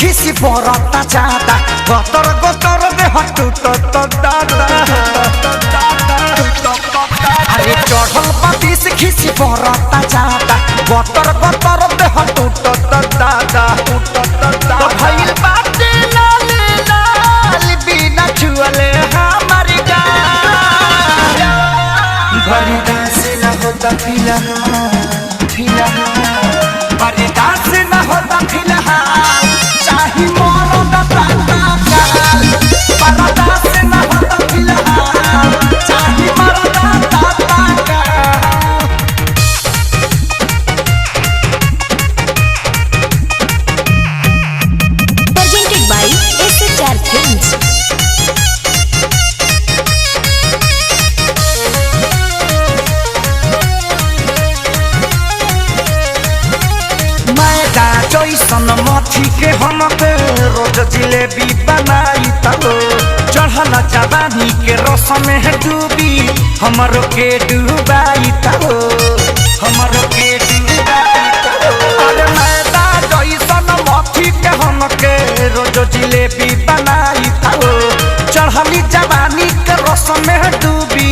खिसी बरता जाता गतर गतर देह टूटत दादा अरे चढ़ल पतीस खिसी बरता जाता गतर गतर देह टूटत दादा तो भइल बाटे लाल लाल बिना छुअले हमारी गाल बरदास न होता फिलहाल बरदास न होता फिलहाल चाही मरद तत्काल बरदास न होता फिलहाल चाही मरद तत्काल। Presented by SHR Films. जैसन मथी के हमके रोज जिलेबी बनाई तलो चढ़ल जवानी के रस में डूबी हमरो के डूबाई तलो हमरो के डूबाई तलो अरे मैदा जैसन मथी के हमके रोज जिलेबी बनाई तलो चढ़ल जवानी के रस में डूबी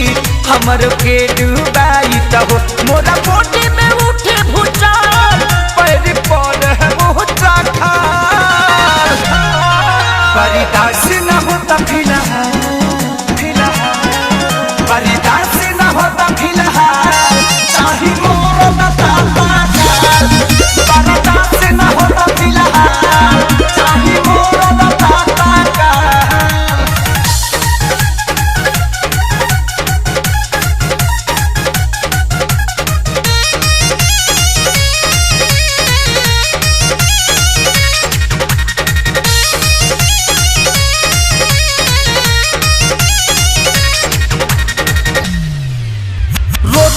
हमरो के डूबाई तलो मोरा बॉडी में उठे भूचाल पैर पर बरदास न होता फिलहाल बरदास न होता फिलहाल चाही मरद तत्काल बरदास न होता फिलहाल चाही मरद तत्काल।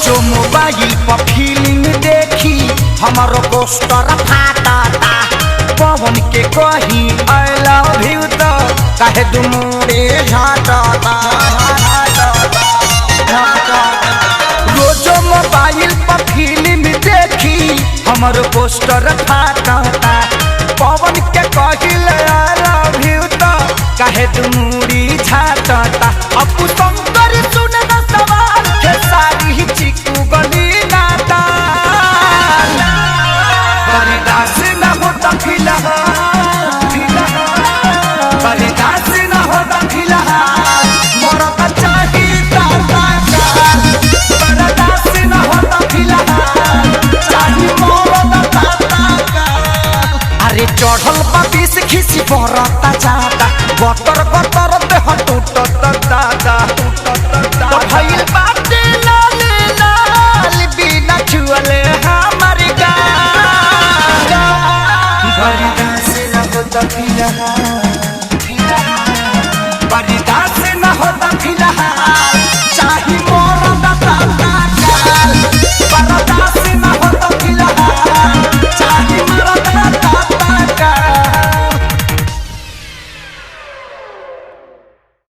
जो मोबाइल पर फिल्म देखी हमारो पोस्टर फाटा पवन के कही आई लव यू तो कहे दुमोरे झाटा रोजो मोबाइल पर फिल्म देखी हमारो पोस्टर फाटा पवन के कही आई लव यू तो कहे दुमोरी झाटा अपू शंकर सुन न सवाल के सारी चिकू गली नाता बरदास न होता फिलहाल बरदास न होता फिलहाल मरद चाही तत्काल बरदास न होता फिलहाल चाही मरद तत्काल। अरे चढ़ल पतीस खिसी बरता जाता गतर गतर देह टूटत दादा